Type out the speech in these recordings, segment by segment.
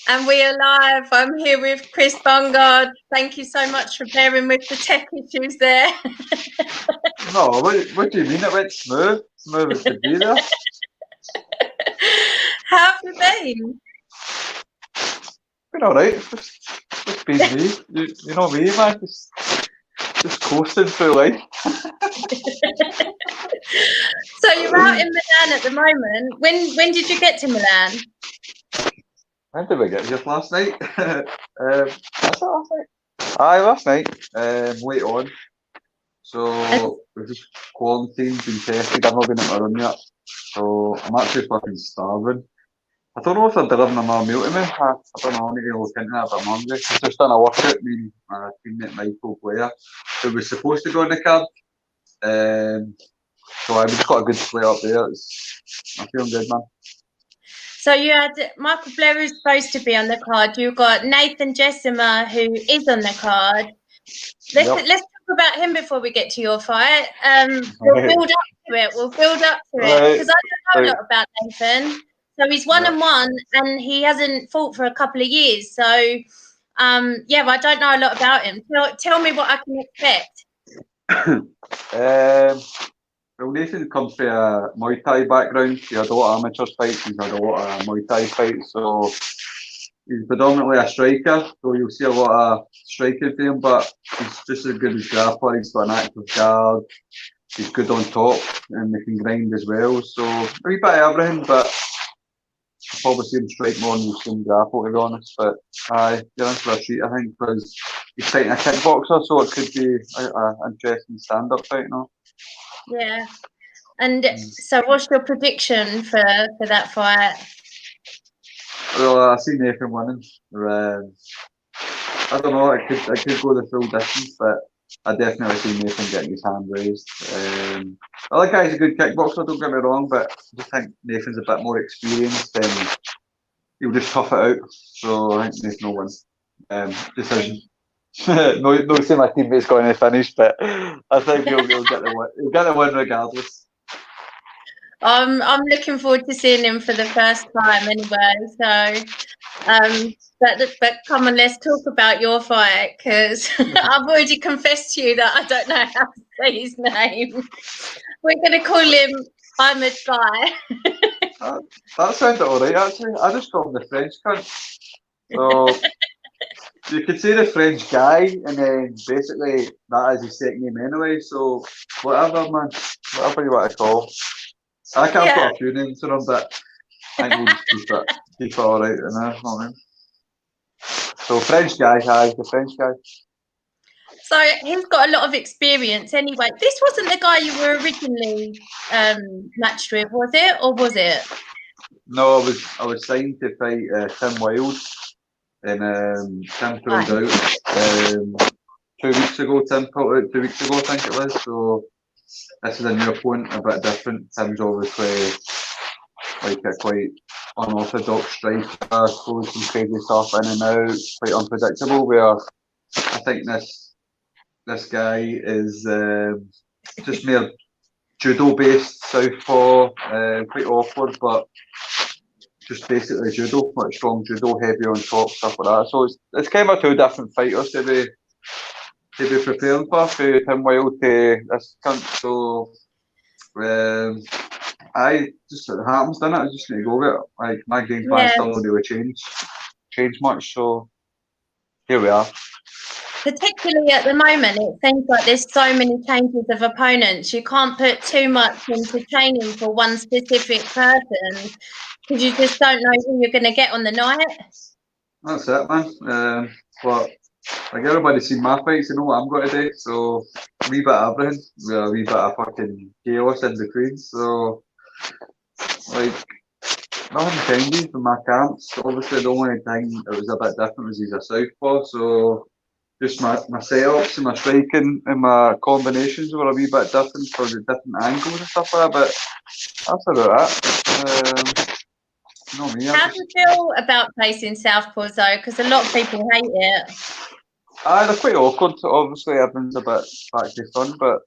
And we are live. I'm here with Chris Bungard. Thank you so much for bearing with the tech issues there. No, what do you mean? It went smooth? Smooth as could be there. How have you been? Been alright. Just been me. You know me, man. Just coasting through life. So you're out in Milan at the moment. When did you get to Milan? When did we get here last night? Was it last night? Aye, last night. Late on. So we've just quarantined, been tested. I've not been at my room yet. So I'm actually fucking starving. I don't know if they're delivering another meal to me. I don't know. I need to look into that, but I'm hungry. I've just done a workout. Me and my teammate Michael Blair, who was supposed to go on the card. So I just got a good split up there. I'm feeling good, man. So you had Michael Blair, who's supposed to be on the card. You've got Nathan Jessimer, who is on the card. Let's talk about him before we get to your fight. We'll build up to it. Because I don't know a lot about Nathan. So he's 1-1 and he hasn't fought for a couple of years. So but I don't know a lot about him. Tell me what I can expect. Well, Nathan comes from a Muay Thai background. He had a lot of amateur fights. He's had a lot of Muay Thai fights. So he's predominantly a striker. So you'll see a lot of striking from him, but he's just as good as grappler. He's got an active guard. He's good on top and he can grind as well. So a wee bit of everything, but I've probably seen him strike more than you've seen grapple, to be honest. But you're in for a treat, I think, because he's fighting a kickboxer, so it could be an interesting stand-up fight now. Yeah. And so what's your prediction for that fight? Well, I see Nathan winning. I don't know, I could go the full distance, but I definitely see Nathan getting his hand raised. The other guy's a good kickboxer, don't get me wrong, but I just think Nathan's a bit more experienced and he'll just tough it out. So I think Nathan will win. Decision. No, say my teammate's going to finish, but I think he'll get the win. He'll get the win regardless. I'm looking forward to seeing him for the first time anyway. So, but come on, let's talk about your fight because I've already confessed to you that I don't know how to say his name. We're going to call him Ahmed Guy. That sounded alright actually. I just call him the French cunt. So you could say the French guy, and then basically that is his second name anyway. So whatever, man, whatever you want to call. I can't put a few names to him, but I think we'll just keep it all right in there. I mean. So French guy, the French guy. So he's got a lot of experience anyway. This wasn't the guy you were originally matched with, was it? Or was it? No, I was signed to fight Tim Wilde, and Tim pulled out 2 weeks ago. Tim pulled out 2 weeks ago, I think it was. So this is a new opponent, a bit different. Tim's obviously like a quite unorthodox striker, throws some crazy stuff in and out, quite unpredictable. Where I think this guy is just more judo-based, southpaw, quite awkward, but just basically judo, like strong judo, heavy on top, stuff like that. So it's kind of two different fighters to be preparing for Tim Wilde to this cunt. So I just it happens, doesn't it? I just need to go with it. Like my game plan still not really change much. So here we are. Particularly at the moment, it seems like there's so many changes of opponents. You can't put too much into training for one specific person because you just don't know who you're going to get on the night. That's it, man. But like everybody's seen my fights, you know what I'm going to do. So a wee bit of everything, a wee bit of fucking chaos in between. So like nothing changes in my camps. Obviously, the only thing that was a bit different was he's a southpaw. So just my setups and my striking and my combinations were a wee bit different for the different angles and stuff like that. But that's about it. How do you feel about facing southpaws though? Because a lot of people hate it. They're quite awkward. Obviously, everyone's a bit practiced on, but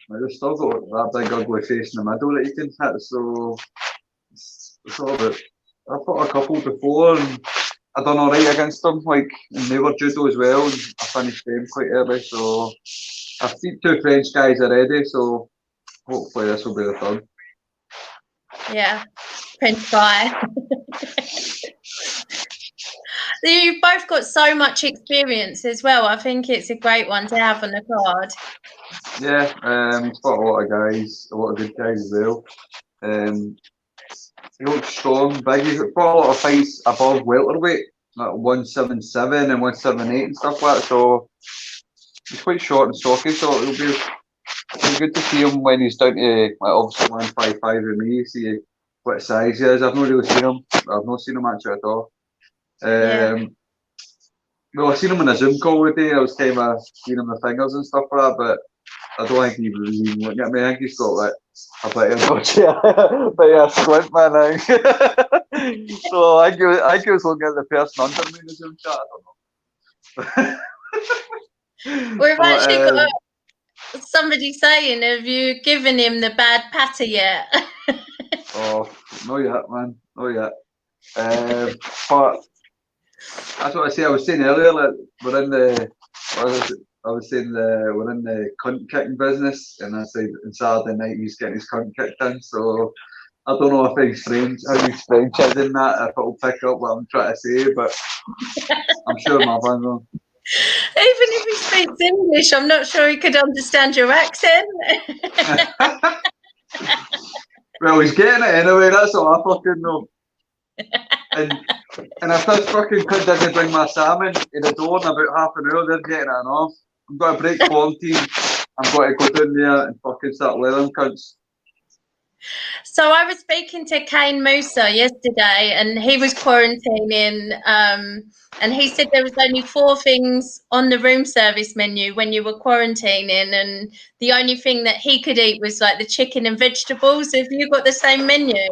there's still got that big ugly face in the middle that you can hit. So it's all about I fought a couple before and I done alright against them, like, and they were judo as well, and I finished them quite early, so I've seen 2 French guys already, so hopefully this will be the third. Yeah, French fry. You've both got so much experience as well. I think it's a great one to have on the card. Yeah, he's fought a lot of guys, a lot of good guys as well. He looks strong, big. He's fought a lot of fights above welterweight, like 177 and 178 and stuff like that. So he's quite short and stocky. So it'll be good to see him when he's down to like obviously 155 with me. See what size he is. I've not really seen him. I've not seen him actually at all. Well, I seen him in a Zoom call today. I was kind of seeing him the fingers and stuff like that, but I don't think he was even looking at me. I think he's got like a bit of a squint, man. So I think he was looking at the person under me in the Zoom chat. I don't know. We've actually got somebody saying, have you given him the bad patter yet? Oh, not yet, man. Not yet. But that's what I say. I was saying earlier, like, we're in the cunt kicking business, and I said on Saturday night he's getting his cunt kicked in. So I don't know if he's French is in that, if it'll pick up what I'm trying to say, but I'm sure my fans will. Even if he speaks English, I'm not sure he could understand your accent. Well, he's getting it anyway. That's all I fucking know. And if this fucking kid doesn't bring my salmon in the door in about half an hour, they're getting it off. I'm going to break quarantine. I'm going to go down there and fucking start leathering cunts. So I was speaking to Kane Musa yesterday, and he was quarantining, and he said there was only 4 things on the room service menu when you were quarantining, and the only thing that he could eat was like the chicken and vegetables. Have you got the same menu?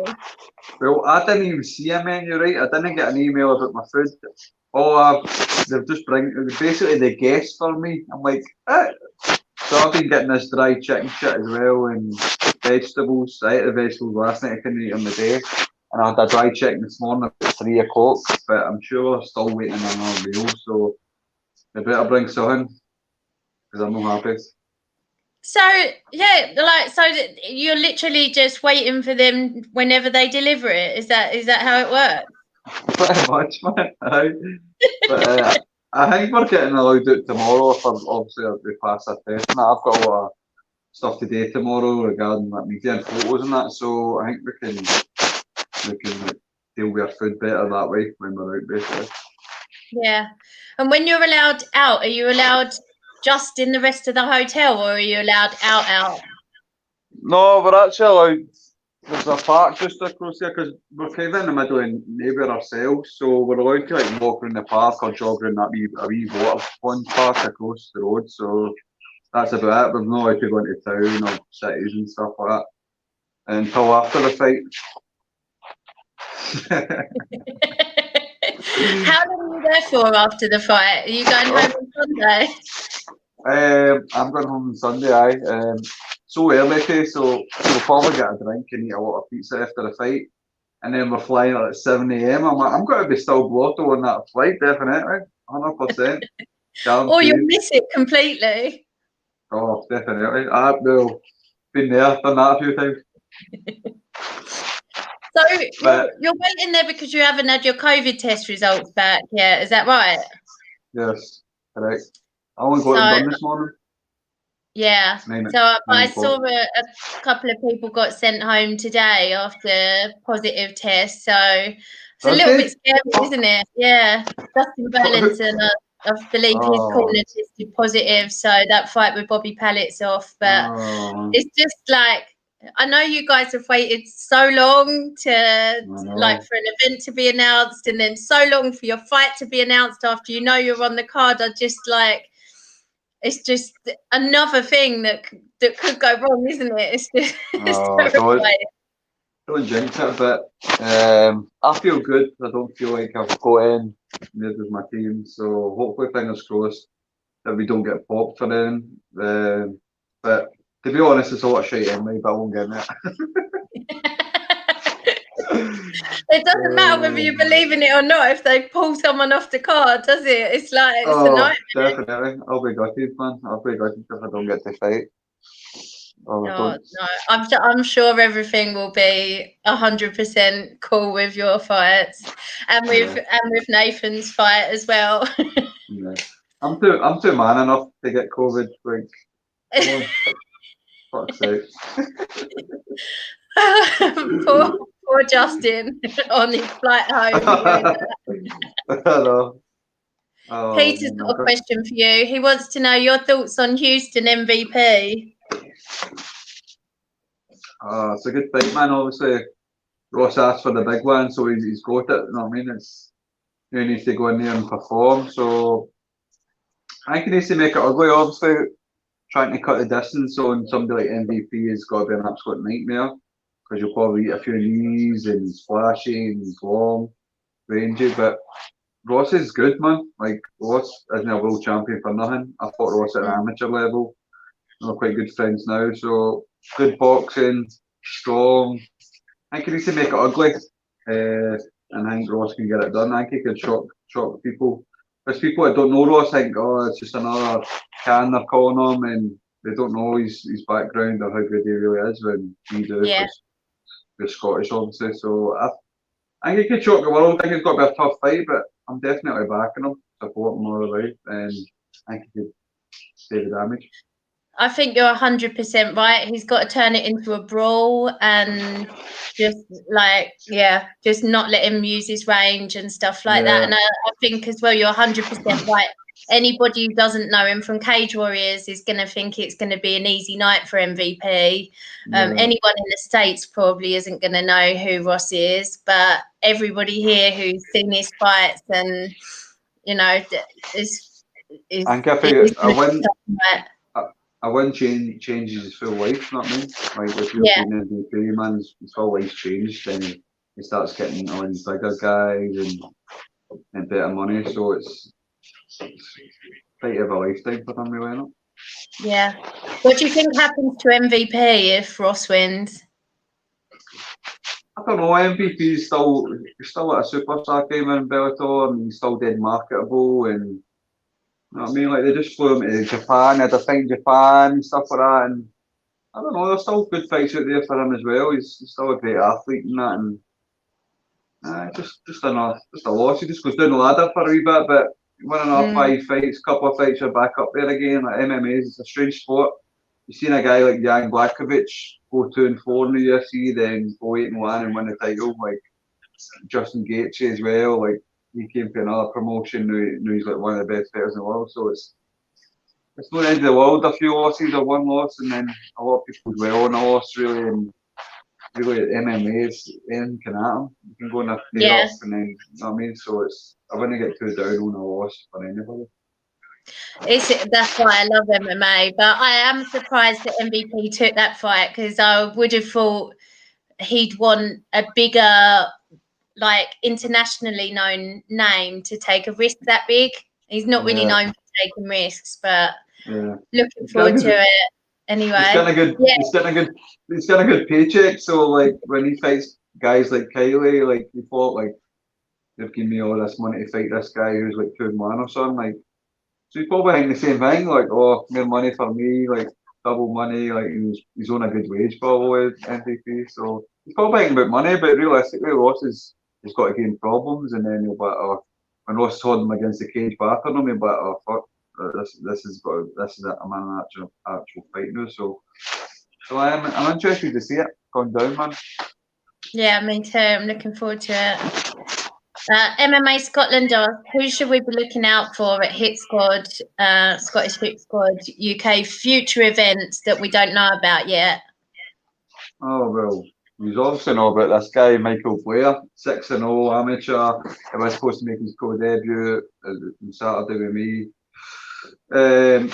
Well, I didn't even see a menu, right? I didn't get an email about my food. They've just basically the guests for me. I'm like, eh. So I've been getting this dry chicken shit as well, and vegetables. I ate the vegetables last night, I couldn't eat on the day. And I had a dry chicken this morning at 3 o'clock, but I'm sure I'm still waiting on another meal, so they better bring something, because I'm not happy. So, yeah, so you're literally just waiting for them whenever they deliver it. Is that how it works? Pretty much, man. But I think we're getting allowed out tomorrow if obviously we pass our test. And I've got a lot of stuff to do tomorrow regarding like media and photos and that, so I think we can deal with our food better that way when we're out, basically. Yeah. And when you're allowed out, are you allowed just in the rest of the hotel, or are you allowed out? No, we're actually allowed. There's a park just across there because we're kind of in the middle of nowhere ourselves, so we're allowed to like walk around the park or jog around that wee water pond park across the road. So that's about it. We're not allowed to go into town or cities and stuff like that until after the fight. How long are you there for after the fight? Are you going home on Sunday? I'm going home on Sunday, aye. So early too, so we'll probably get a drink and eat a lot of pizza after the fight. And then we're flying at 7 AM. I'm like, I'm going to be still blotto on that flight, definitely. 100%. Or you'll miss it completely. Oh, definitely. I've been there, done that a few times. So you're waiting there because you haven't had your COVID test results back yet, is that right? Yes, correct. I only got them done this morning. Yeah. I saw a couple of people got sent home today after positive tests. So it's a little bit scary, isn't it? Yeah. Justin Burlington, I believe his corner tested positive, so that fight with Bobby Pallett's off. But it's just like, I know you guys have waited so long to like for an event to be announced, and then so long for your fight to be announced after you know you're on the card. I just like, it's just another thing that could go wrong, isn't it? It's just don't jinx it, but I feel good. I don't feel like I've got in with my team, so hopefully fingers crossed that we don't get popped for them. But to be honest, it's a lot of shit anyway, but I won't get in it. It doesn't matter whether you believe in it or not. If they pull someone off the card, does it? It's like it's a nightmare. Definitely. I'll be gutted, man. I'll be gutted if I don't get to fight. No, I'm sure everything will be 100% cool with your fights and with Nathan's fight as well. Yeah. I'm too man enough to get COVID. Like, fuck's sake. poor Justin on his flight home. I know. Peter's got a question for you. He wants to know your thoughts on Houston MVP. It's a good fight, man. Obviously, Ross asked for the big one, so he's got it. You know what I mean? He needs to go in there and perform. So I think he needs to make it ugly. Obviously, trying to cut the distance on somebody like MVP has got to be an absolute nightmare because you'll probably eat a few knees and he's flashy and he's long, rangy. But Ross is good, man. Like, Ross isn't a world champion for nothing. I fought Ross at an amateur level. We're quite good friends now. So good boxing, strong. I think he needs to make it ugly. And I think Ross can get it done. I think he can shock people. There's people that don't know Ross think, oh, it's just another can they're calling him, and they don't know his background or how good he really is when we do. Yeah. We're Scottish, obviously. So I think he can shock the world. I think it's got to be a tough fight, but I'm definitely backing him, supporting him all the way, and I think he could save the damage. I think you're 100% right. He's got to turn it into a brawl and just not let him use his range and stuff like that. And I think as well, you're 100% right. Anybody who doesn't know him from Cage Warriors is going to think it's going to be an easy night for MVP. Anyone in the States probably isn't going to know who Ross is, but everybody here who's seen his fights and, you know, I wouldn't changes his full life, you know what I mean? Like if you're being an MVP, man, his whole life's changed, then he starts getting on bigger guys and better money, so it's fight of a lifetime for him, really, isn't it? Yeah. What do you think happens to MVP if Ross wins? I don't know, MVP is still like a superstar gamer in Bellator, and he's still dead marketable, and you know what I mean? Like, they just flew him to Japan, had a fight in Japan and stuff like that, and I don't know, there's still good fights out there for him as well. He's still a great athlete and that, and just a loss. He just goes down the ladder for a wee bit, but winning another 5 fights, couple of fights, you're back up there again. Like MMA is a strange sport. You've seen a guy like Jan Blachowicz go 2-4 in the UFC, then go 8-1 and win the title. Like Justin Gaethje as well. Like, he came to another promotion. Now he's like one of the best fighters in the world. So it's not the end of the world. A few losses or one loss, and then a lot of people dwell on a loss really. And really, MMA is anything can happen. You can go in a flare up, and then you know what I mean. So I wouldn't get too down on a loss for anybody. That's why I love MMA, but I am surprised that MVP took that fight because I would have thought he'd want a bigger, like, internationally known name to take a risk that big. He's not really known for taking risks, but looking forward to it anyway. He's got a good paycheck. So like when he fights guys like Kylie, like he thought like they've given me all this money to fight this guy who's like 2-1 or something. Like, so he's probably thinking the same thing. Like, oh, more money for me, like double money. Like he's on a good wage probably MVP. So he's probably thinking about money, but realistically, Ross has got to gain problems, and then he'll be like, oh, when Ross is holding him against the cage, battering him, he'll be like, oh fuck, this is I'm in an actual fight now. So I'm interested to see it going down, man. Yeah, me too. I'm looking forward to it. MMA Scotland, who should we be looking out for at Hit Squad, Scottish Hit Squad UK future events that we don't know about yet? Oh, well, he's obviously know about this guy, Michael Blair, 6-0 amateur. He was supposed to make his pro debut on Saturday with me. For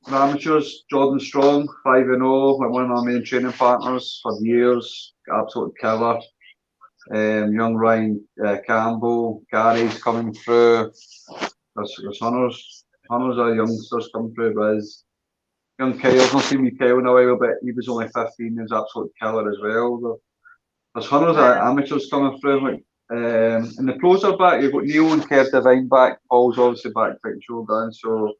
amateurs, Jordan Strong, 5-0, like one of our main training partners for years, absolute killer. Young Ryan Campbell, Gary's coming through. There's hundreds of youngsters coming through. But young Kyle's not seen me Kyle in a while, but he was only 15. He was absolute killer as well. there's hundreds of amateurs coming through. Like, and the pros are back. You've got Neil and Kev Devine back. Paul's obviously back, Big Joe Dan. So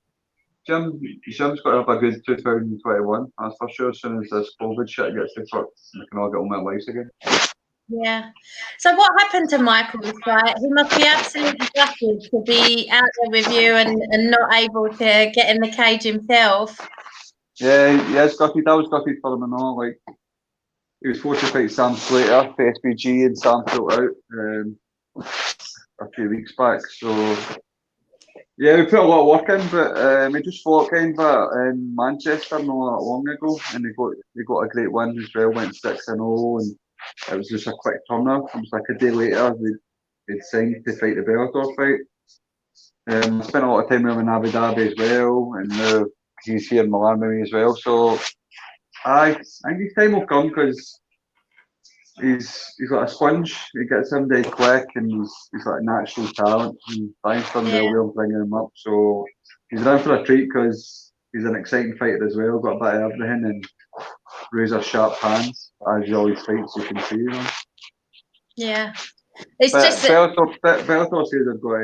Jim's got to have a good 2021. That's for sure. As soon as this COVID shit gets to fuck, we can all get on with our lives again. Yeah. So what happened to Michael's fight? He must be absolutely gutted to be out there with you and not able to get in the cage himself. Yeah, it's gutted. I was gutted for him and all. Like, he was supposed to fight Sam Slater for SBG, and Sam pulled out a few weeks back. So yeah, we put a lot of work in, but we just fought kind of in Manchester not that long ago, and they got a great win as well. Went 6-0, and it was just a quick turner. It was like a day later they'd signed to fight the Bellator fight. I spent a lot of time with him in Abu Dhabi as well, and now he's here in Milan with me as well. So I think his time will come because he's like a sponge. He gets him dead quick, and he's like a natural talent. And thanks done well bringing him up. So he's in for a treat because he's an exciting fighter as well. Got a bit of everything and razor sharp hands as he always fights. You can see him. Yeah, it's but just Bellator says they've got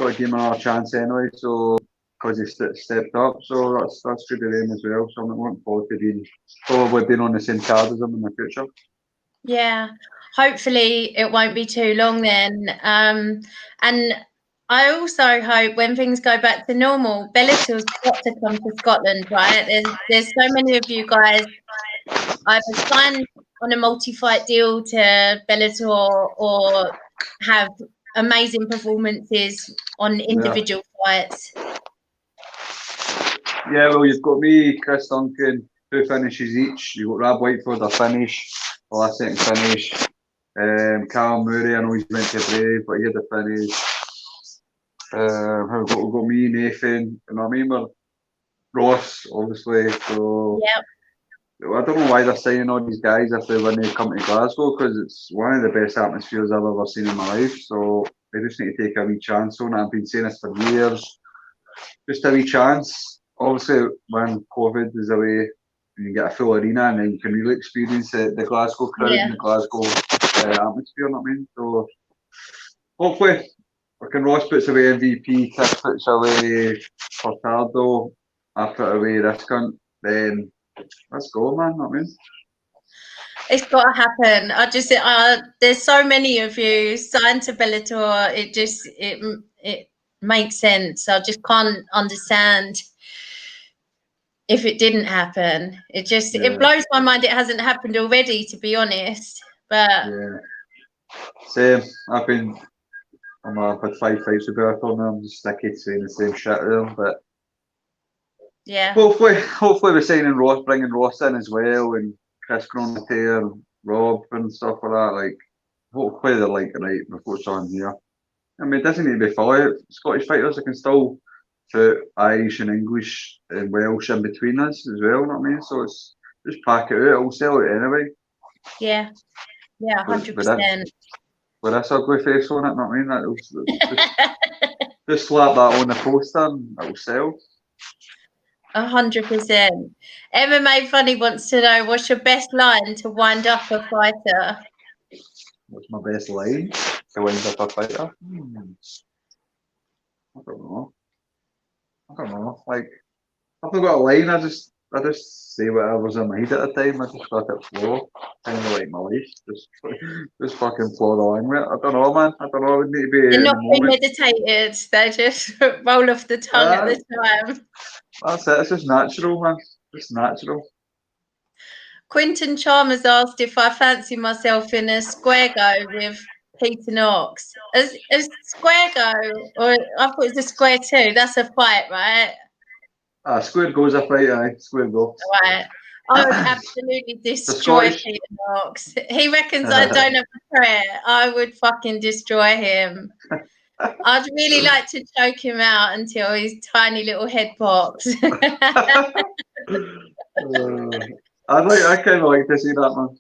to give him another chance anyway. So because he stepped up, so that's good of them as well. So I'm looking forward to probably being on the same card as him in the future. Yeah, hopefully it won't be too long then. And I also hope when things go back to normal, Bellator's got to come to Scotland, right? There's so many of you guys either signed on a multi-fight deal to Bellator or have amazing performances on individual fights. Yeah, well, you've got me, Chris Duncan, 2 finishes each. You've got Rab Whiteford, a finish, the last second finish. Cal Murray, I know he's went to Brave, but he had a finish. We've got me, Nathan, you know what I mean? We're Ross, obviously. So I don't know why they're signing all these guys if they win to come to Glasgow, because it's one of the best atmospheres I've ever seen in my life. So they just need to take a wee chance on it. I've been saying this for years. Just a wee chance. Obviously, when COVID is away, you get a full arena, and then you can really experience the Glasgow crowd and the Glasgow atmosphere. You know what I mean? So hopefully, Ross puts away MVP, Chris puts away Furtado, I put away this cunt, then let's go, man. You know what I mean? It's got to happen. There's so many of you signed to Bellator. It makes sense. I just can't understand if it didn't happen. It blows my mind it hasn't happened already, to be honest. But yeah, same. I've had 5 fights with Bellator now. I'm just sticky to saying the same shit to them, but yeah, hopefully we're signing Ross, bringing Ross in as well, and Chris Gronatier and Rob and stuff like that. Like, hopefully they're like, right, we've got someone here. I mean, it doesn't need to be fully Scottish fighters. They can still put Irish and English and Welsh in between us as well, you know what I mean? So it's just pack it out, it'll sell it anyway. Yeah, 100%. With this ugly face on it, you know what I mean? Just slap that on the poster and it'll sell. 100%. MMA Funny wants to know, what's your best line to wind up a fighter? What's my best line to wind up a fighter? I don't know. Like, if I've got a line, I just say whatever's in my head at the time. I just let it flow. Kind of like my life. Just fucking flow along with it. I don't know, man. I don't know. I would need to be. They're not premeditated. They just roll off the tongue at the time. That's it. It's just natural, man. Just natural. Quinton Chalmers asked if I fancy myself in a square go with Peter Knox. A square go, or I thought it was a square 2. That's a fight, right? Square go's a fight, aye. Square go. Right. I would absolutely destroy Peter Knox. He reckons I don't have a prayer. I would fucking destroy him. I'd really like to choke him out until his tiny little head pops. I kind of like to see that, man.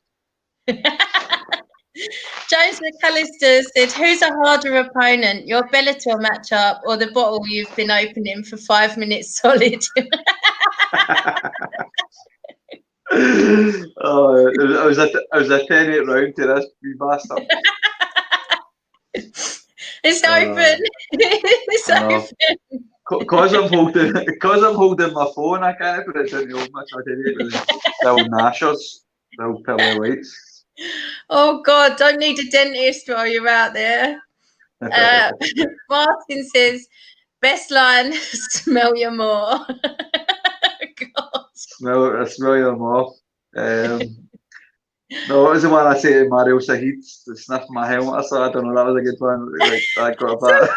James McAllister said, who's a harder opponent, your Bellator matchup or the bottle you've been opening for 5 minutes solid? Oh, it was a 10-8 round to this wee bastard. It's open. It's open. Cause I'm holding my phone, I can't put it down the old much. I did it with the old Nashers, the old pillow lights. Oh God, don't need a dentist while you're out there. Martin says, best line, smell your more. God. Smell your mouth. No, what was the one I say to Mario Sahid to sniff my helmet? So I don't know, that was a good one. Like, I got that.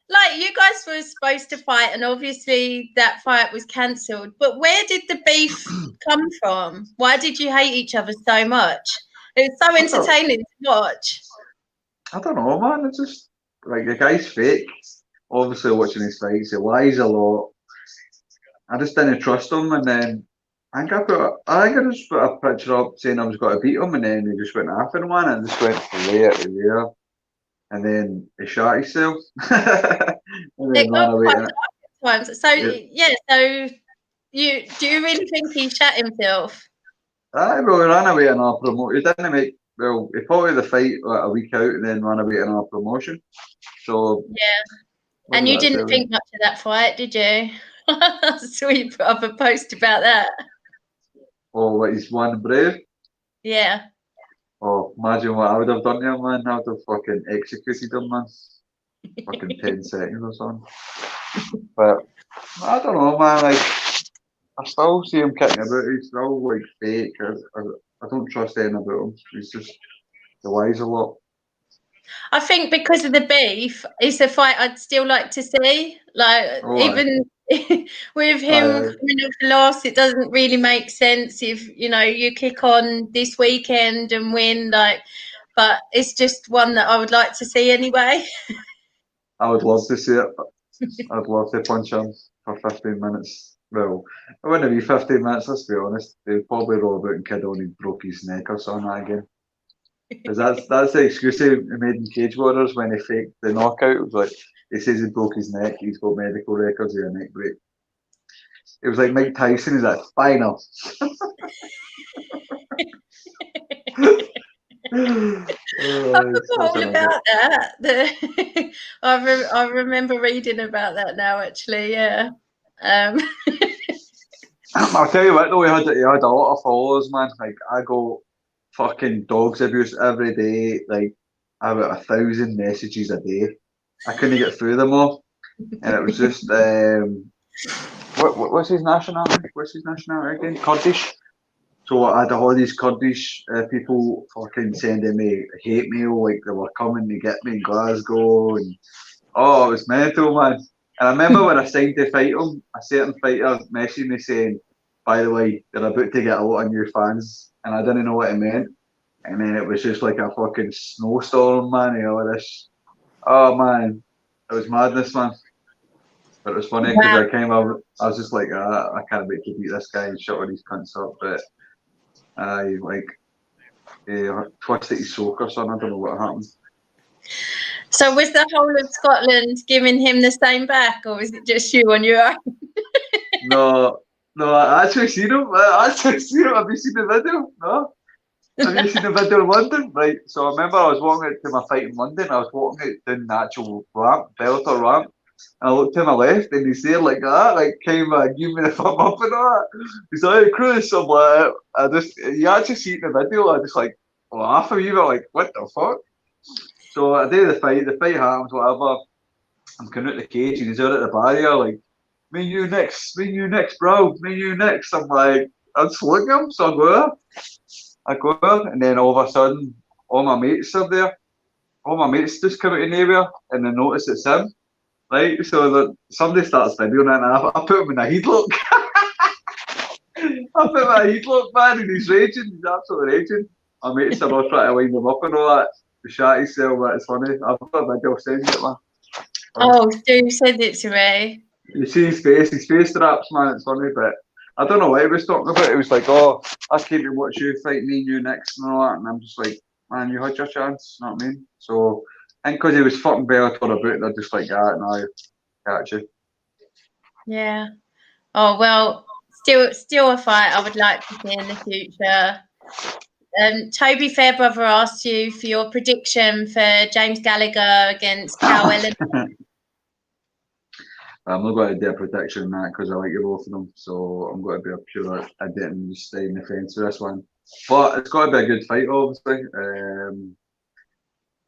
Like, you guys were supposed to fight, and obviously that fight was cancelled. But where did the beef come from? Why did you hate each other so much? It was so entertaining to watch. I don't know, man. It's just like the guy's fake. Obviously, watching his fights, he lies a lot. I just didn't trust him, and then I think I just put a picture up saying I was going to beat him, and then he just went after one and just went from there to there, and then he shot himself, and then ran away. Times. So yeah, so do you really think he shot himself? Well, he ran away in our promotion. He didn't make well. He fought the fight like a week out, and then ran away in our promotion. So yeah, and you didn't think much of that fight, did you? So you put up a post about that. Oh, what he's won brave. Yeah. Oh, imagine what I would have done to him, man. I would have fucking executed him, man. Fucking 10 seconds or something. But I don't know, man. Like, I still see him kicking about. He's still like fake. I don't trust anything about him. He's just he lies a lot. I think because of the beef, it's a fight I'd still like to see. Like, even with him coming off the loss, it doesn't really make sense if you kick on this weekend and win. Like, but it's just one that I would like to see anyway. I would love to see it. I'd love to punch him for 15 minutes. Well, it wouldn't be 15 minutes, let's be honest. They'd probably roll about and kid on he broke his neck or something again. Because that's the excuse he made in Cage Warriors when he faked the knockout. It was like, he says he broke his neck, he's got medical records of a neck break. It was like Mike Tyson, he's like, final. I forgot all about that. I remember reading about that now, actually. Yeah. I'll tell you what, though, he had a lot of followers, man. Like, I got fucking dogs abuse every day. Like, about 1,000 messages a day. I couldn't get through them all, and it was just what's his nationality? What's his nationality again? Kurdish. So I had all these Kurdish people fucking sending me hate mail, like they were coming to get me in Glasgow, and it was mental, man. And I remember when I signed to fight him, a certain fighter messaged me saying, by the way, they're about to get a lot of new fans, and I didn't know what it meant. And then it was just like a fucking snowstorm, man, this. Oh man, it was madness, man. But it was funny because I was just like, I can't wait to beat this guy and shut all these cunts up, but he twisted his sock or something, I don't know what happened. So was the whole of Scotland giving him the same back, or was it just you on your own? No, I actually seen him. Have you seen the video? No? Have you seen the video in London? Right, so I remember I was walking out to my fight in London, I was walking out down the actual ramp, Bellator ramp, and I looked to my left and he's there like that, like came and give me the thumb up and all that. He's like, hey Chris, I'm like, you actually see it in the video, I just like laugh at you, like, what the fuck? So I do the fight happens, whatever. I'm coming out the cage and he's out at the barrier, like, me and you next, bro, me and you next. I'm like, I'm just looking at him, so I go there, and then all of a sudden, all my mates are there. All my mates just come out of nowhere, and they notice it's him. Right, so somebody starts videoing it, and I put him in a headlock. I put him in a headlock, man, and he's raging. He's absolutely raging. My mates are all trying to wind him up and all that. The shot himself, but it's funny. I've got a video sending it, man. Oh, do send it to me. You see his face straps, man. It's funny, but I don't know what he was talking about. It was like, oh, I came to watch you fight me and you next and all that. And I'm just like, man, you had your chance, you know what I mean? So, I think because he was fucking Bellator about, they're just like, no, catch you. Yeah. Oh, well, still a fight I would like to see in the future. Toby Fairbrother asked you for your prediction for James Gallagher against Cal Ellen. I'm not going to do a prediction on that because I like both of them, so I'm going to be a pure idiot and just stay in the fence for this one. But it's got to be a good fight, obviously.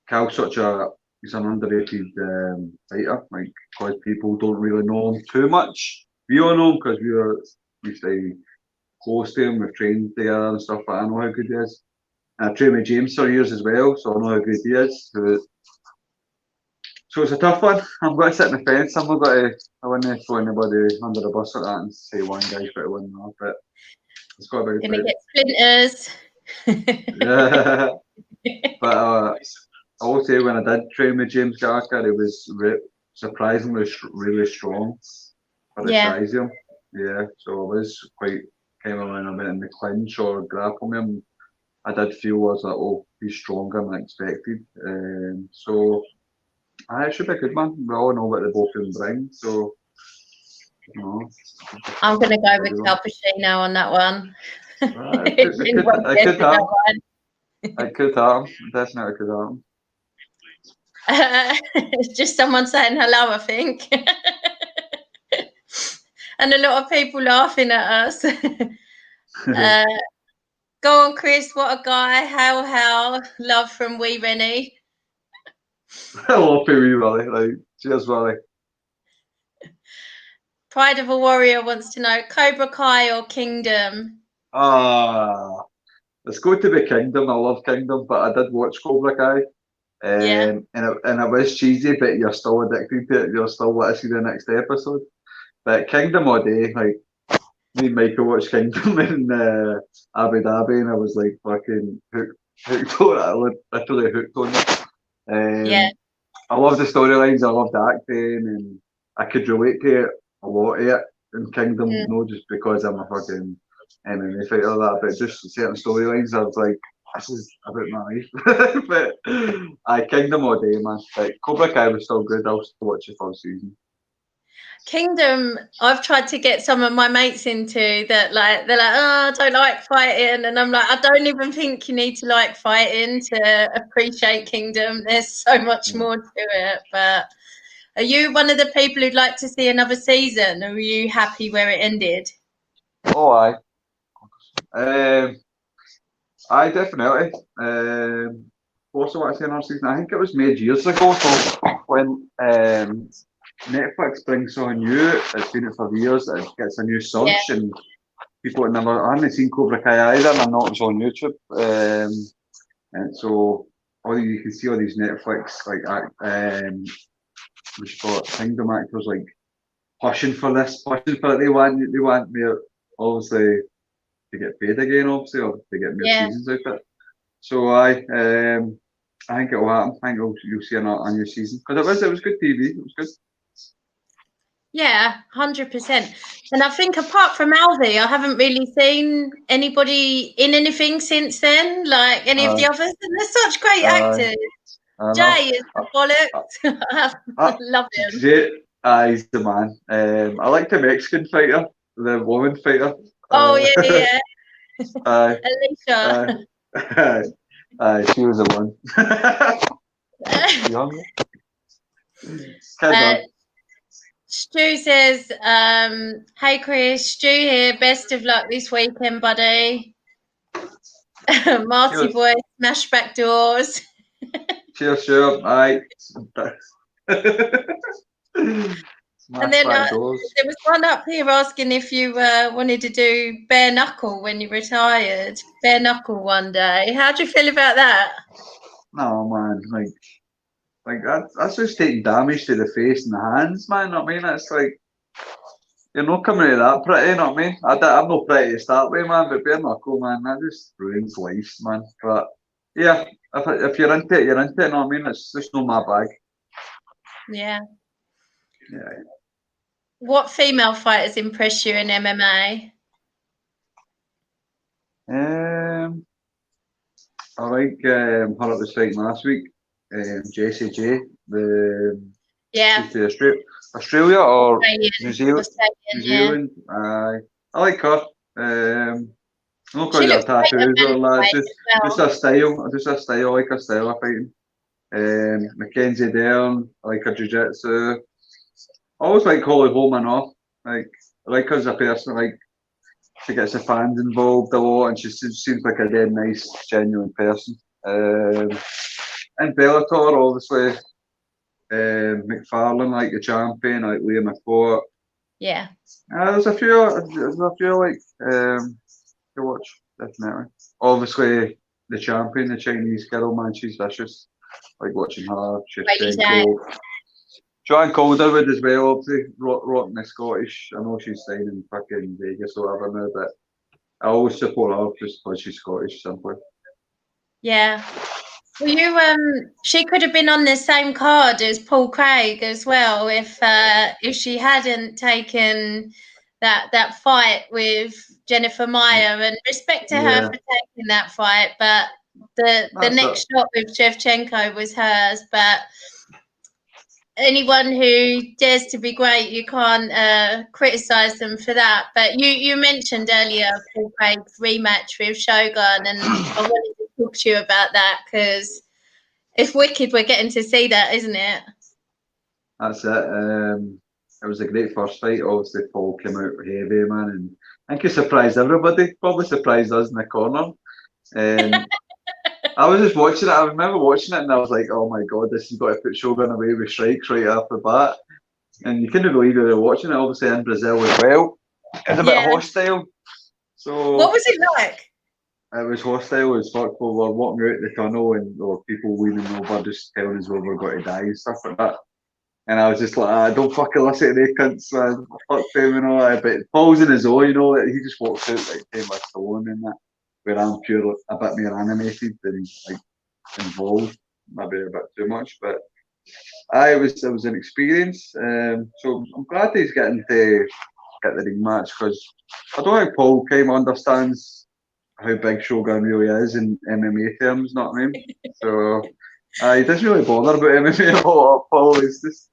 Cal's he's an underrated fighter, like, because people don't really know him too much. We all know him because we stay close to him, we've trained together and stuff, but I know how good he is. And I've trained with James for years as well, so I know how good he is. So it's a tough one. I'm going to sit in the fence. I wouldn't throw anybody under the bus like that and say one guy's better than another, but it's got to be Gonna get splinters. Yeah. But I will say, when I did train with James Gallagher, he was surprisingly really strong for the size of him. Yeah, so I was quite kind of when I went in the clinch or grapple with him, I did feel was like, oh, he's stronger than I expected. So it should be a good one. We all know what they both can bring, so you know. I'm gonna go with Calpacino on that one. It could happen. Definitely could happen. It's just someone saying hello, I think. And a lot of people laughing at us. Go on, Chris. What a guy. How. Love from Wee Rennie. I love Wee Rennie. Like, cheers, Rennie. Pride of a Warrior wants to know, Cobra Kai or Kingdom? It's going to be Kingdom. I love Kingdom, but I did watch Cobra Kai. And it was cheesy, but you're still addicted to it. You're still wanting to see the next episode. But Kingdom all day, like, me and Michael watched Kingdom in Abu Dhabi, and I was like fucking hooked on it. I literally hooked on it. I love the storylines, I love the acting, and I could relate to it, a lot of it in Kingdom, not just because I'm a fucking MMA fighter or that, but just certain storylines I was like, this is about my life. But Kingdom all day, man. But Cobra Kai was still good. I'll still watch the first season. Kingdom, I've tried to get some of my mates into that, like, they're like, oh, I don't like fighting, and I'm like, I don't even think you need to like fighting to appreciate Kingdom. There's so much more to it. But are you one of the people who'd like to see another season, or are you happy where it ended? Oh, aye. I definitely. Also want to see another season. I think it was made years ago, so when Netflix brings something new, it's been it for years, it gets a new surge, and people I haven't seen Cobra Kai either, and I know it was on YouTube. And so you can see all these Netflix Kingdom actors like pushing for it. They want me obviously to get paid again, obviously, or to get more seasons out of it. So I think it will happen. I think you'll see a new season, because it was good TV. It was good. Yeah, 100%. And I think apart from Alvy, I haven't really seen anybody in anything since then, like any of the others. And they're such great actors. Jay is the bollocks. I love him. Jay, he's the man. I like the Mexican fighter, the woman fighter. Oh, yeah. Alicia. She was the one. Young. Stu says, hey Chris, Stu here, best of luck this weekend, buddy. Marty boy, smash back doors. Cheers, sure. Aye. And then there was one up here asking if you wanted to do bare knuckle when you retired. Bare knuckle one day. How do you feel about that? No, man, like that's just taking damage to the face and the hands, man. I mean, it's like, you're not coming to that pretty, you know what I mean? I'm not pretty to start with, man, but bare knuckle, man, that just ruins life, man. But yeah, if you're into it, you're into it, you know what I mean? It's just not my bag. Yeah. Yeah. What female fighters impress you in MMA? I like her that was fighting last week, Jessie J. Australia or New Zealand. New Zealand. I like her. Not She because looks of her great at tattoos or that. bantamweight as Just well. her style. Just her style. I like her style of fighting. Mackenzie Dern. I like her jiu-jitsu. I always like Holly Holman off. Like I like her as a person. Like she gets the fans involved a lot, and she seems like a dead nice, genuine person. And Bellator, obviously, McFarlane, like the champion, like Liam McCourt. Yeah. There's a few like to watch, definitely. Obviously, the champion, the Chinese girl, man, she's vicious. Like watching her, Shevchenko. Joanne Calderwood as well, obviously, rocking the Scottish. I know she's staying in fucking Vegas or whatever now, but I always support her just because she's Scottish, simply. Yeah. Well, she could have been on the same card as Paul Craig as well if she hadn't taken that fight with Jennifer Meyer, and respect to her for taking that fight, but the next shot with Shevchenko was hers. But anyone who dares to be great, you can't criticize them for that. But you mentioned earlier Paul Craig's rematch with Shogun, and I wanted to talk to you about that because it's wicked we're getting to see that, isn't it? That's it. It was a great first fight. Obviously, Paul came out heavy, man, and I think he surprised everybody. Probably surprised us in the corner. I was just watching it. I remember watching it, and I was like, "Oh my god, this has got to put Shogun away with strikes right off the bat." And you couldn't believe you were watching it. Obviously in Brazil as well. It's a bit hostile. So what was it like? It was hostile as fuck. We were walking out the tunnel, and there were people leaning over, just telling us we were going to die and stuff like that. And I was just like, don't fucking listen to the cunts, man. Fuck them and all that. But Paul's in his own, you know, he just walks out like 10 with stone and that. Where I'm pure, a bit more animated and like involved, maybe a bit too much. But it was an experience. So I'm glad he's getting to get the ring match because I don't think Paul kind of understands how big Shogun really is in MMA terms, not what I mean? So he doesn't really bother about MMA a lot. Paul is just.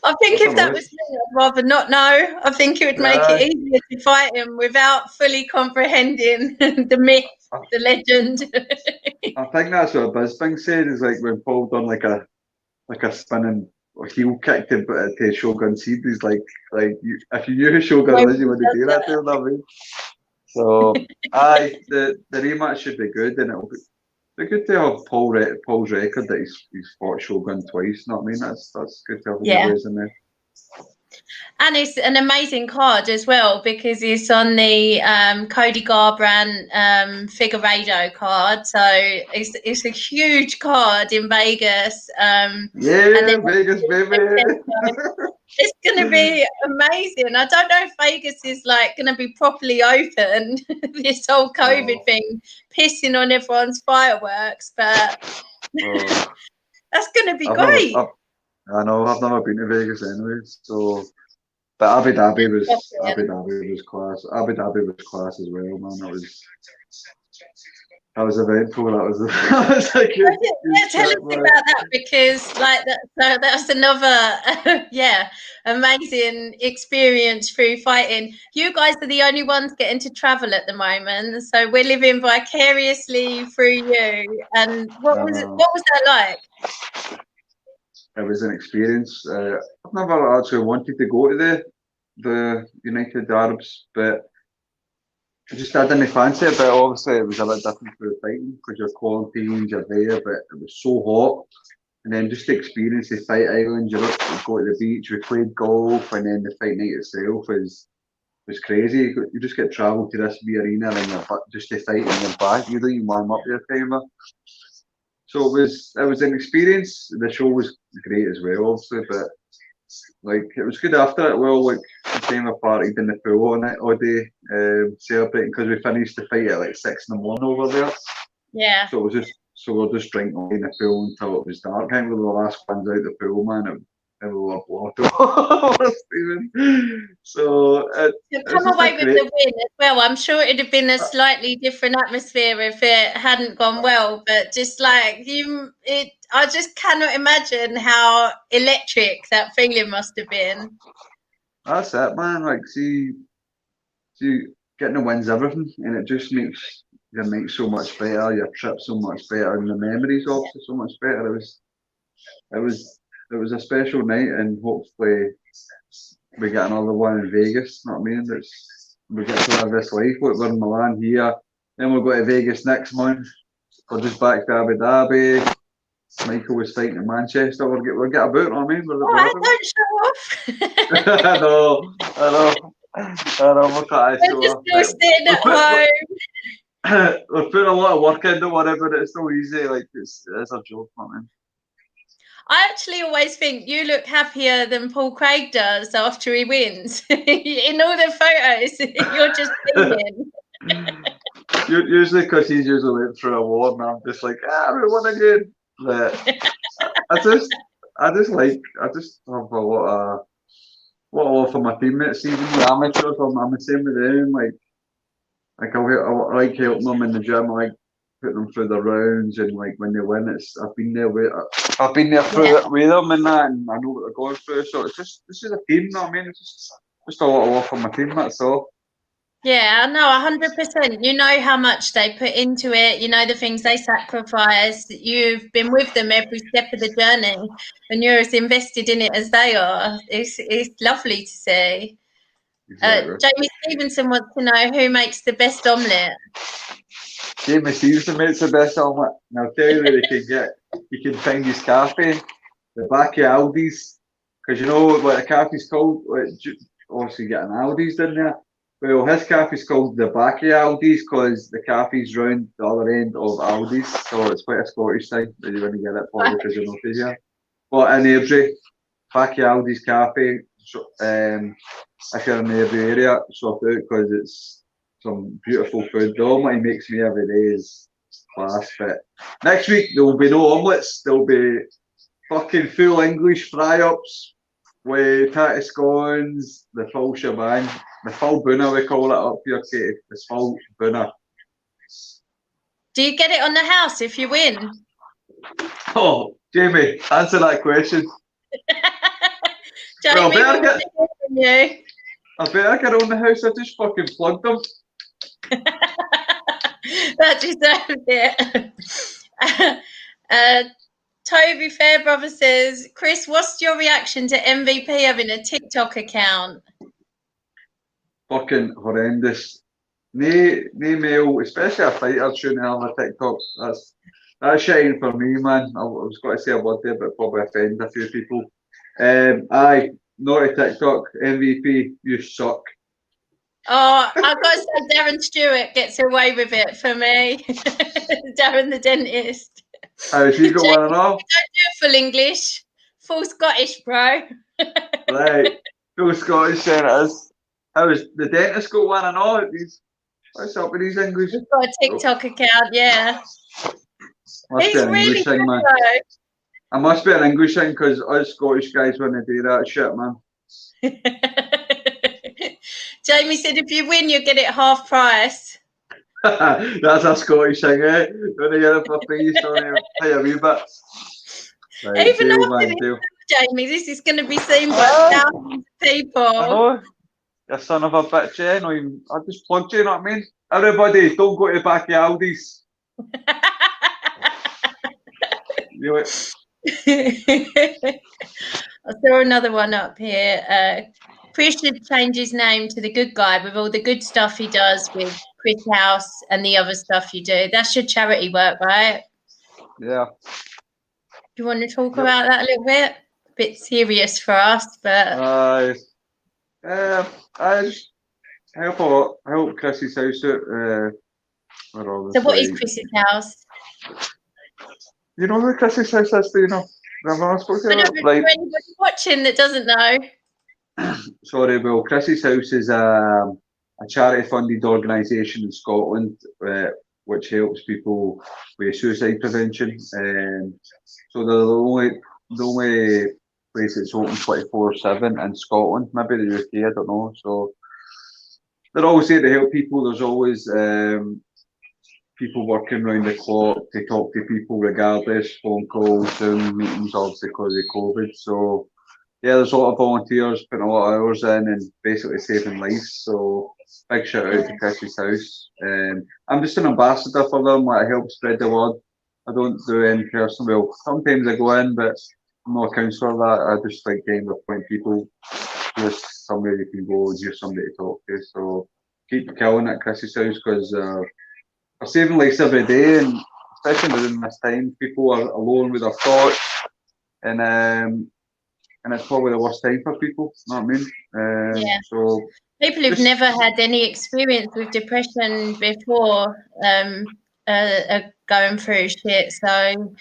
I think if that was me, I'd rather not know. I think it would make it easier to fight him without fully comprehending the myth, the legend. I think that's what Bisping said. Is like when Paul done like a spinning heel kick to Shogun's head. He's like if you knew who Shogun was, you wouldn't do that to him. I mean. So the rematch should be good, and it'll be good to have Paul's record that he's fought Shogun twice. Not I mean that's good to have him in there. And it's an amazing card as well because it's on the Cody Garbrandt Figueiredo card. So it's a huge card in Vegas. Vegas, baby. It's going to be amazing. I don't know if Vegas is like going to be properly open, this whole COVID thing, pissing on everyone's fireworks, but that's going to be great. I know, I've never been to Vegas anyway, so... But Abu Dhabi was class. Abu Dhabi was class as well, man. That was eventful. That was like tell us about that because that's another amazing experience through fighting. You guys are the only ones getting to travel at the moment, so we're living vicariously through you. And what was that like? It was an experience. I've never actually wanted to go to the United Arabs, but I didn't fancy it. But obviously, it was a bit different for the fighting because you're quarantined, you're there, but it was so hot. And then just to experience the fight island, you go to the beach, we played golf, and then the fight night itself was crazy. You just get travel to this wee arena and you're just to fight and you're back. You don't even warm up your timer. So it was an experience. The show was great as well, obviously, but like it was good after it. Well, like the time I partied in the pool on it all day, celebrating because we finished the fight at like 6 in the morning over there. Yeah. So it was we're just drinking in the pool until it was dark. I think we were the last ones out the pool, man. And we were blocked. So you've come away with the win as well. I'm sure it'd have been a slightly different atmosphere if it hadn't gone well. But just like I just cannot imagine how electric that feeling must have been. That's it, man. Like, see, see, getting the win's everything, and it just makes your night so much better, your trip so much better, and the memories also so much better. It was a special night, and hopefully we get another one in Vegas. You know what I mean? We get to live this life. Look, we're in Milan here, then we'll go to Vegas next month. We're just back to Abu Dhabi. Michael was fighting in Manchester. We'll get about. You know what I mean? Don't show off. I know. Look at We're just still sitting at home. We're putting a lot of work into whatever, but it's so easy. Like it's a joke, man. I actually always think you look happier than Paul Craig does after he wins. In all the photos, you're just singing. Usually because he's usually went through a war, and I'm just like, we won again. But I just have a lot for my teammates, even the amateurs. I'm the same with them. I like helping them in the gym. I like putting them through the rounds, and like when they win, I've been there through it with them and that, and I know what they're going through. So it's just, this is a team, you know what I mean? It's just a lot of love for my team. That's all. Yeah, no, 100%. You know how much they put into it. You know the things they sacrifice. You've been with them every step of the journey, and you're as invested in it as they are. It's lovely to see. Exactly. Jamie Stevenson wants to know who makes the best omelette. Jamie Stevenson makes the best omelette, and I'll tell you where you can find his cafe, the back of Aldi's, because you know what the cafe's called. Obviously, you get an Aldi's in there. Well, his cafe's called the back of Aldi's because the cafe's round the other end of Aldi's, so it's quite a Scottish thing that you want to get it for because you're not here. But in Airdrie, back of Aldi's cafe, if you're in the Airdrie area, sort out because it's some beautiful food. The omelette he makes me every day is class. But next week there will be no omelettes. There will be fucking full English fry-ups with tatty scones, the full shebang, the full boona we call it up here, Katie. It's full boona. Do you get it on the house if you win? Oh, Jamie, answer that question. Jamie, well, I better get on the house. I just fucking plugged them. That deserved it. Toby Fairbrother says, Chris, what's your reaction to MVP having a TikTok account? Fucking horrendous. No male, especially a fighter, shouldn't have a TikTok. That's shitting for me, man. I was going to say a word there, but probably offend a few people. Aye, not a TikTok. MVP, you suck. Oh, I've got to say Darren Stewart gets away with it for me. Darren the dentist. Has he got one and all? Don't do full English. Full Scottish, bro. Right. Full Scottish, then it is. How is the dentist got one and all? What's up with these English? He's got a TikTok account, yeah. Must be an really English thing, man. I must be an English thing because us Scottish guys when they do that shit, man. Jamie said if you win, you get it half price. That's a Scottish thing, eh? Don't you get it for free, so pay a wee bit. Right, even after Jamie, this is going to be seen by thousands of people. I know. You son of a bitch, eh? No, I just plugged you, you know what I mean? Everybody, don't go to the back of Aldi's. I'll throw another one up here. Chris should change his name to the Good Guy with all the good stuff he does with Chris House and the other stuff you do. That's your charity work, right? Yeah. Do you want to talk about that a little bit? A bit serious for us, but I just help a lot. I help Chris's house out. So what is Chris's house? You know who Chris's house is, do you know? Anybody watching that doesn't know. Sorry, well, Chris's house is a charity-funded organisation in Scotland which helps people with suicide prevention. So they're the only place that's open 24/7 in Scotland, maybe the UK, I don't know. So they're always there to help people. There's always people working around the clock to talk to people regardless, phone calls, Zoom meetings, obviously because of COVID. So yeah, there's a lot of volunteers putting a lot of hours in and basically saving lives. So big shout out to Chris's house. I'm just an ambassador for them. Like, I help spread the word. I don't do any personal. Well, sometimes I go in, but I'm not a counsellor. That I just like kind of point people. Just somewhere you can go, just somebody to talk to. So keep killing it, Chris's house, because they're saving lives every day, and especially during this time, people are alone with their thoughts, and it's probably the worst time for people. You know what I mean? Yeah. So people who've never had any experience with depression before are going through shit. So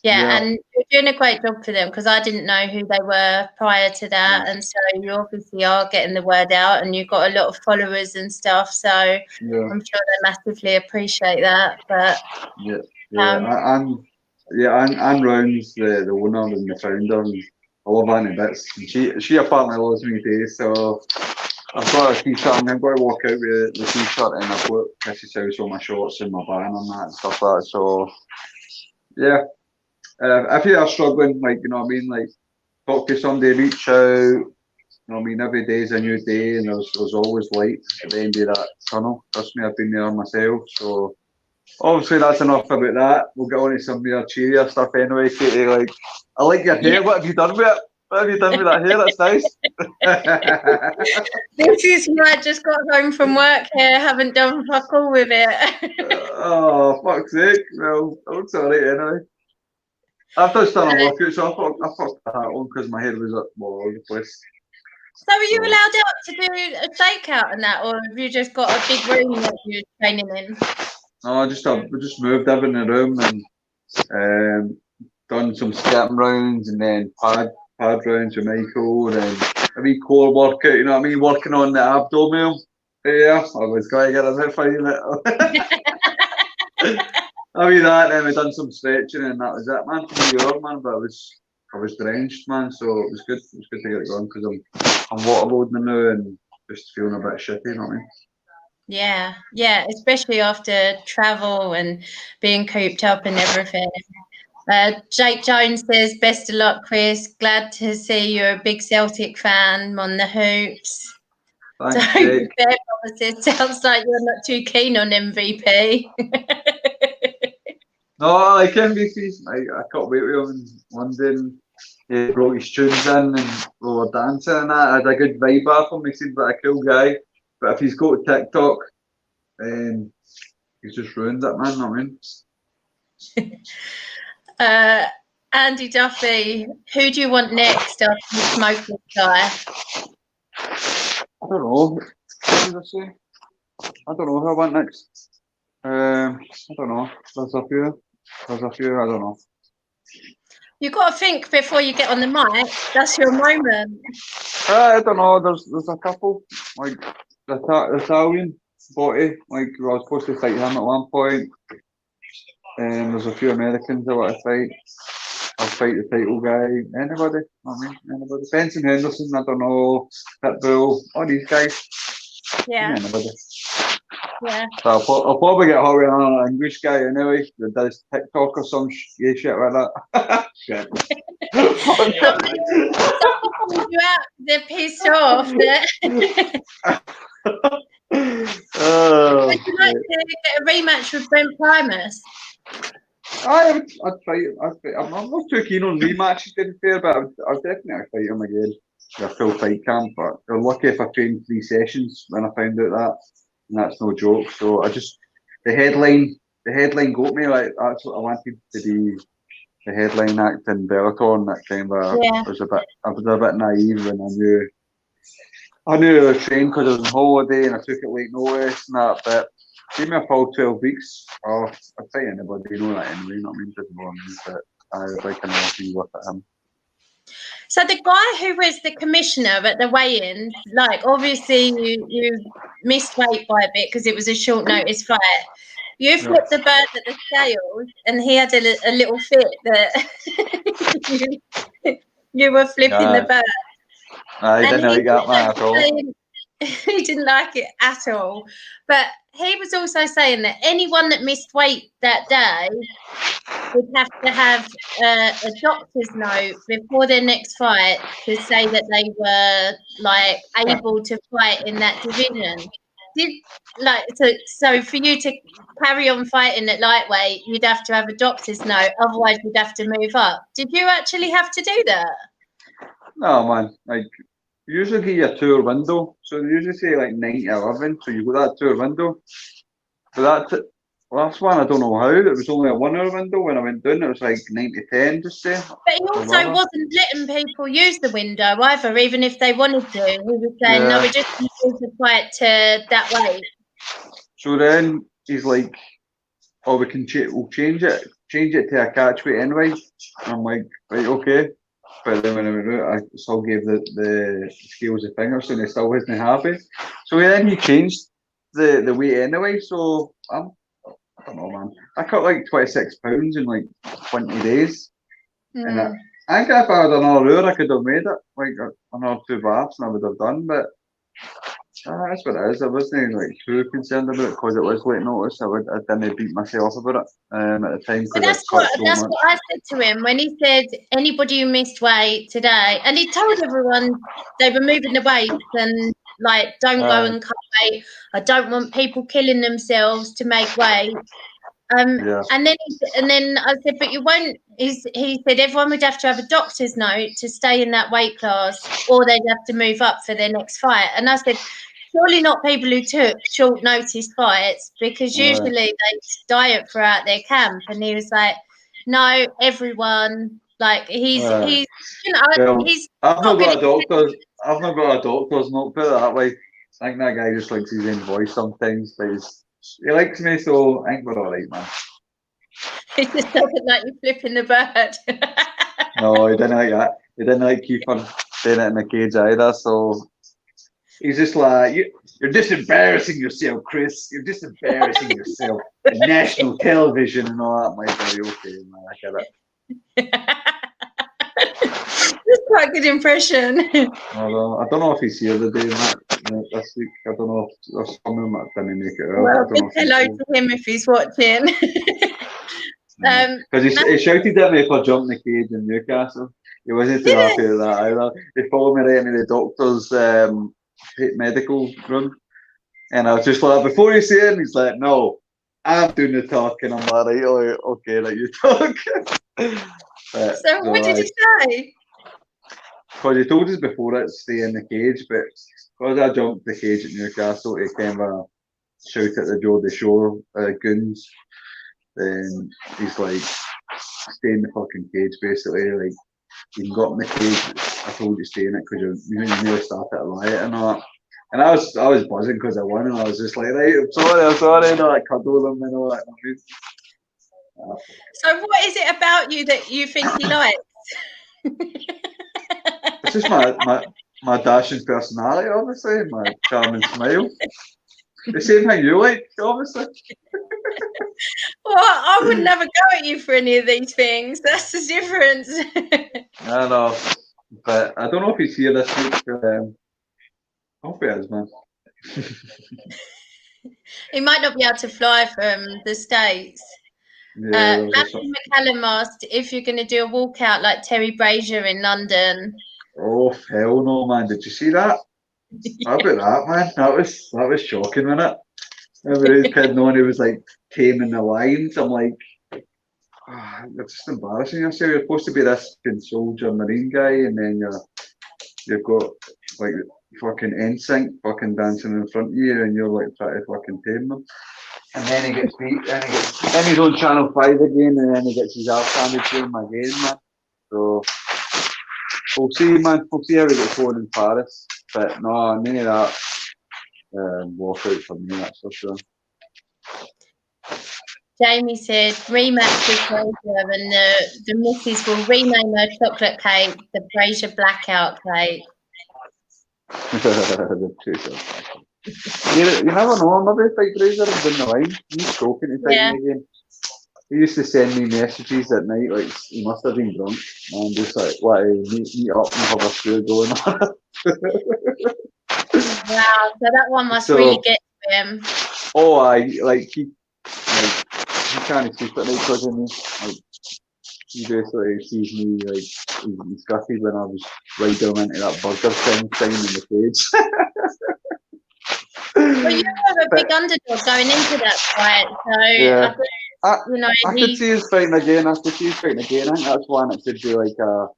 yeah, and you're doing a great job for them, because I didn't know who they were prior to that, and so you obviously are getting the word out, and you've got a lot of followers and stuff. So I'm sure they massively appreciate that. But Anne Round's the owner and the founder, and I love Anne to bits. And she apparently loves me too, so I've got a t-shirt, and I'm going to walk out with the t-shirt, and I've got Chris's house on my shorts and my band and that and stuff like that. So yeah, if you are struggling, like, you know what I mean, like, talk to somebody, reach out. You know what I mean, every day is a new day, and there's always light at the end of that tunnel. Trust me, I've been there myself. So obviously that's enough about that. We'll get on to some more cheerier stuff anyway, Katie. Like, I like your hair. What have you done with it? What have you done with that hair? That's nice. This is why I just got home from work here, haven't done fuck all with it. Oh, fuck's sake. Well, it looks alright anyway. I've just done a workout, so I fucked the hat on because my head was all over the place. So are you allowed out to do a shakeout and that, or have you just got a big room that you're training in? No, I just moved everything in the room and done some skating rounds, and then pad rounds with Michael, and a wee core workout, you know what I mean, working on the abdomen. Yeah, I was going to get a bit funny. I mean that, and then we done some stretching, and that was it, man. Man, but I was drenched, man. So it was good. It was good to get it going, because I'm waterloading now and just feeling a bit shitty. You know what I mean? Yeah, especially after travel and being cooped up and everything. Jake Jones says, best of luck, Chris. Glad to see you're a big Celtic fan on the hoops. Thanks, Jake. Says, sounds like you're not too keen on MVP. No, I like MVP. I can't wait with him in London. He brought his tunes in, and we were dancing and that. I had a good vibe off him. He seemed like a cool guy. But if he's got TikTok, he's just ruined it, man. You know what I mean? Andy Duffy, who do you want next after you smoke this guy? I don't know. What did I say? I don't know who I want next. I don't know. There's a few. I don't know. You've got to think before you get on the mic. That's your moment. I don't know. There's a couple. Like the Italian body. Like, I was supposed to fight him at one point. And there's a few Americans I want to fight. I'll fight the title guy. Anybody? I mean, anybody. Benson Henderson, I don't know. Pitbull, all these guys. Yeah. Anybody. Yeah. So I'll probably get hot with an English guy anyway that does TikTok or some shit like that. Shit. You out, they're pissed off. Would you like to get a rematch with Brent Primus? I'd fight. I'm not too keen on rematches, to be fair, but I'd definitely fight him again. A full fight camp, but I was lucky if I trained 3 sessions when I found out that, and that's no joke. So the headline got me. Like, that's what I wanted to be, the headline act in Bellator, and that kind of I was a bit naive when I knew I was trained because I was on holiday and I took it late notice and that, but give me a full 12 weeks. I'd fight anybody, you know that anyway, you know what I mean? Doesn't bother me, but I would like another thing look at him. So the guy who was the commissioner at the weigh-ins, like, obviously you missed weight by a bit because it was a short notice fight. You flipped the bird at the scales, and he had a little fit that you were flipping the bird. I didn't like that, man, at all. He didn't like it at all. But he was also saying that anyone that missed weight that day would have to have a doctor's note before their next fight to say that they were, like, able to fight in that division. so for you to carry on fighting at lightweight, you'd have to have a doctor's note, otherwise you'd have to move up. Did you actually have to do that? No, man. Like, usually give you a 2-hour window. So they usually say like 9 to 11. So you got that 2-hour window. But last one, I don't know how. It was only a 1-hour window. When I went down, it was like 9 to 10, just say. But he also wasn't letting people use the window either, even if they wanted to. He was saying, no, we're just going to use the fight to that weight. So then he's like, oh, we'll change it to a catch weight anyway. And I'm like, right, okay. But then when I went out, I still gave the scales a finger, so they still wasn't happy. So then he changed the weight anyway. So I don't know, man. I cut like 26 pounds in like 20 days. And I think if I had another hour, I could have made it. Like another 2 baths, and I would have done. But that's what it is. I wasn't like too concerned about it because it was late notice. I didn't beat myself about it at the time. So that's what I said to him when he said anybody who missed weight today, and he told everyone they were moving the weights and like don't go and cut weight. I don't want people killing themselves to make weight. And then I said, but you won't. He said everyone would have to have a doctor's note to stay in that weight class, or they'd have to move up for their next fight. And I said, surely not people who took short notice fights, because usually they diet throughout their camp. And he was like, no, everyone. Like he's you know he's. I've not got a doctor's. I've not got a doctor's note. Put it that way. I think that guy just likes his own voice sometimes, but he likes me, so I think we're all right, man. He just doesn't like you flipping the bird. No, he didn't like that. He didn't like keeping doing it in the cage either. So he's just like, you're just embarrassing yourself, Chris. You're just embarrassing yourself. On national television and all that. I'm like, are you okay, man? I get it. That's quite a good impression. I don't know if he's here today, Matt. This week, I don't know if there's someone that didn't make it out. Well, hello to him if he's watching. Because he shouted at me for jumping the cage in Newcastle. He wasn't too happy with that either. He followed me right into the doctor's medical room, and I was just like, before you say it, he's like, no, I'm doing the talking. I'm like, right, okay, like you talk. So what did he say? Because he told us before it to stay in the cage, but because I jumped the cage at Newcastle, he kind of shouted at the Geordie Shore goons. Then he's like, stay in the fucking cage, basically. Like, you can go up in the cage. I told you to stay in it because you nearly started a riot and all that. And I was buzzing because I won, and I was just like, right, I'm sorry, and I cuddle them and all that. So what is it about you that you think he likes? It's just my dashing personality, obviously, and my charming smile. The same thing you like, obviously. Well, I would never go at you for any of these things. That's the difference. I know, but I don't know if he's here this week. I hope he is, man. He might not be able to fly from the States. Matthew McCallum asked if you're going to do a walkout like Terry Brazier in London. Oh, hell no, man. Did you see that? How about that, man? That was shocking, wasn't it? Everybody's kidding on, he was like taming the lines. I'm like, it's just embarrassing yourself. You're supposed to be this soldier marine guy, and then you've got like fucking NSYNC fucking dancing in front of you, and you're like trying to fucking tame them. And then he gets beat, then he's on Channel 5 again, and then he gets his ass handed to him again, man. So we'll see, man. We'll see how he gets going in Paris. But no, none of that walkout for me, that's for sure. Jamie said rematch with Brazier, and the missus will rename her chocolate cake the Brazier Blackout Cake. You never know, maybe if like Brazier is in the line. He's talking to me again. He used to send me messages at night, like he must have been drunk, and just like, what, meet up and have a stew going on. Wow, so that one must really get to him. Oh, he can't sleep at night because of me. Like, he basically sees me like he's gutted when I was right down into that burger thing in the cage. Well, you were a big underdog going into that fight, so Yeah. I could see us fighting again. I could see us fighting again. I think that's one it could be like a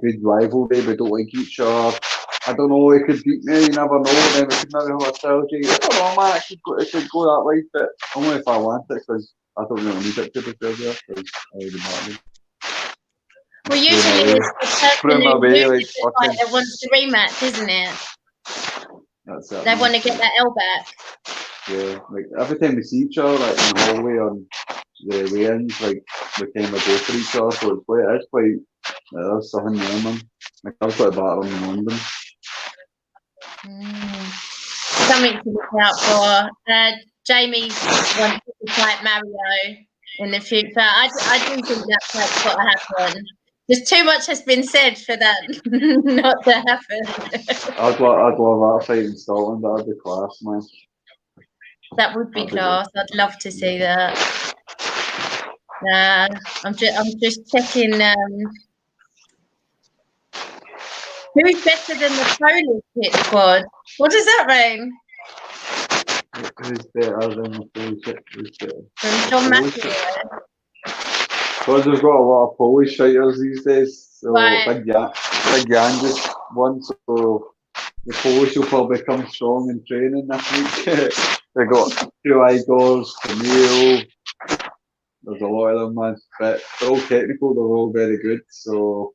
good rivalry. We don't like each other. I don't know. It could beat me. You never know. Then we could maybe have a trilogy. I don't know, man. It could go that way, but only if I want it, because I don't really need it to be fair there. Because I already know. Well, usually it's the person who loses the fight that wants the rematch, isn't it? That's it. They want to get that L back. Yeah, like every time we see each other, like in the hallway on the weigh-ins, like we kind of go for each other. So it's quite there's something there, man. Like I've got a battle in London. Something to look out for. Jamie wants to fight Mario in the future. I do think that fight's got to happen. Just too much has been said for that not to happen. I'd love that fight in Scotland. That'd be class, man. That would be class. I'd love to see that. I'm just checking. Who's better than the Polish hit squad? What does that mean? Who's better than the Polish hit? Who's better? From John McEnroe. Because we've got a lot of Polish fighters these days. So right. Big Jan just won, so the Polish will probably come strong in training this week. They got two Igors, Camille. There's a lot of them, man. But they're all technical, they're all very good. So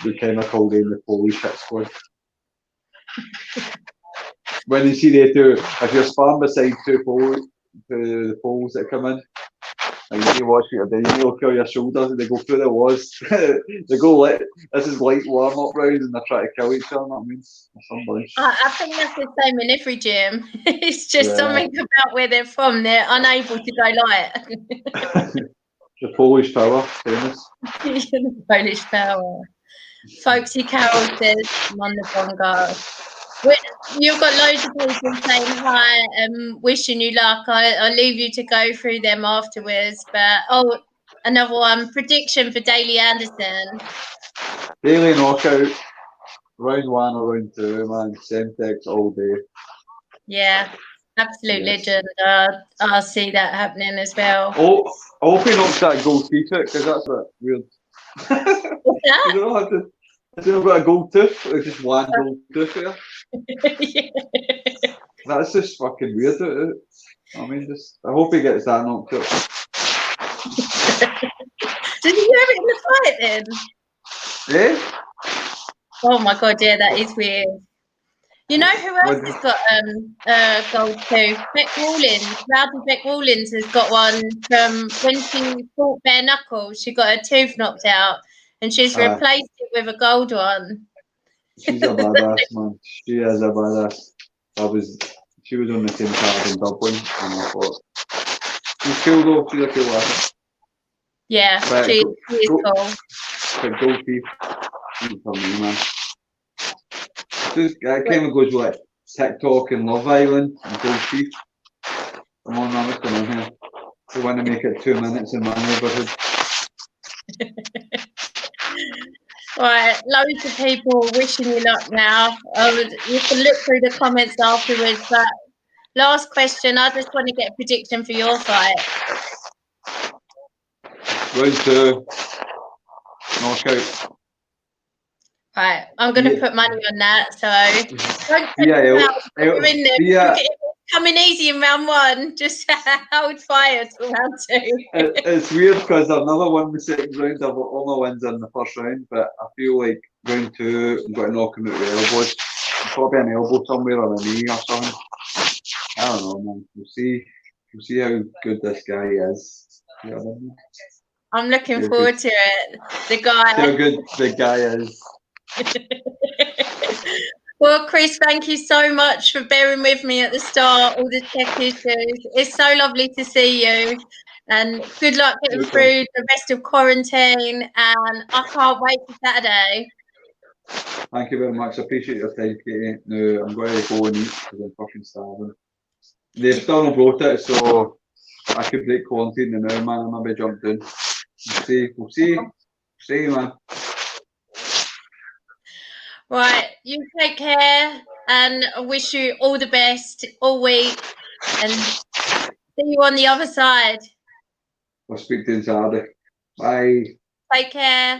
we kind of called in the Polish hit squad. When you see the two, if you're sparring beside the Poles that come in, and you watch it, then you look over your shoulders and they go through the walls. They go like, this is light warm up rounds and they try to kill each other. That means I think that's the same in every gym. It's just something about where they're from. They're unable to go light. The Polish power, famous. The Polish power. Folksy Carol says, I'm on the Bungard. You've got loads of people saying hi and wishing you luck. I'll leave you to go through them afterwards. But another one, prediction for Daly Anderson. Daly knockout, round 1 or round 2, man. Semtex all day. Yeah, absolute legend. I'll see that happening as well. I hope he knocks that gold teeth out, because that's a bit weird. What's that? You don't have to. I've got a gold tooth, or just one gold tooth here. Yeah. That's just fucking weird. I mean, I hope he gets that knocked out. Did you have it in the fight then? Yeah. Oh my god, yeah, that is weird. You know who else has got a gold tooth? Beck Rawlins. Rowdy Beck Rawlins has got one from when she fought bare knuckles. She got her tooth knocked out, and she's replaced it with a gold one. She's a badass, man. She is a badass. She was on the same card in Dublin, and I thought she's cool though. She's a cool lass. Yeah, she is cool. But gold teeth, for me, man. It kind of goes like TikTok and Love Island and gold teeth. Come on, man, what's going on here? They want to make it 2 minutes in my neighbourhood. Right, loads of people wishing you luck now. You can look through the comments afterwards, but last question, I just want to get a prediction for your fight. Round 2, knockout. Right, I'm going to put money on that, so don't you're in there. It's coming easy in round 1, just hold fire to round 2. It's weird because I've never won the second round. I've got all my wins in the first round, but I feel like round 2, I'm going to knock him out with elbows. There's got to be an elbow somewhere or a knee or something. I don't know, man. We'll see how good this guy is. Yeah, I'm looking forward to it. The guy. How good the guy is. Well, Chris, thank you so much for bearing with me at the start, all the tech issues. It's so lovely to see you, and good luck getting through the rest of quarantine, and I can't wait for Saturday. Thank you very much. I appreciate your time, Katie. Now, I'm going to go and eat because I'm fucking starving. They've still not brought it, so I could break quarantine now, man. I maybe jumped in. We'll see, man. Right, you take care, and I wish you all the best all week, and see you on the other side. I'll speak to you Saturday. Bye. Take care.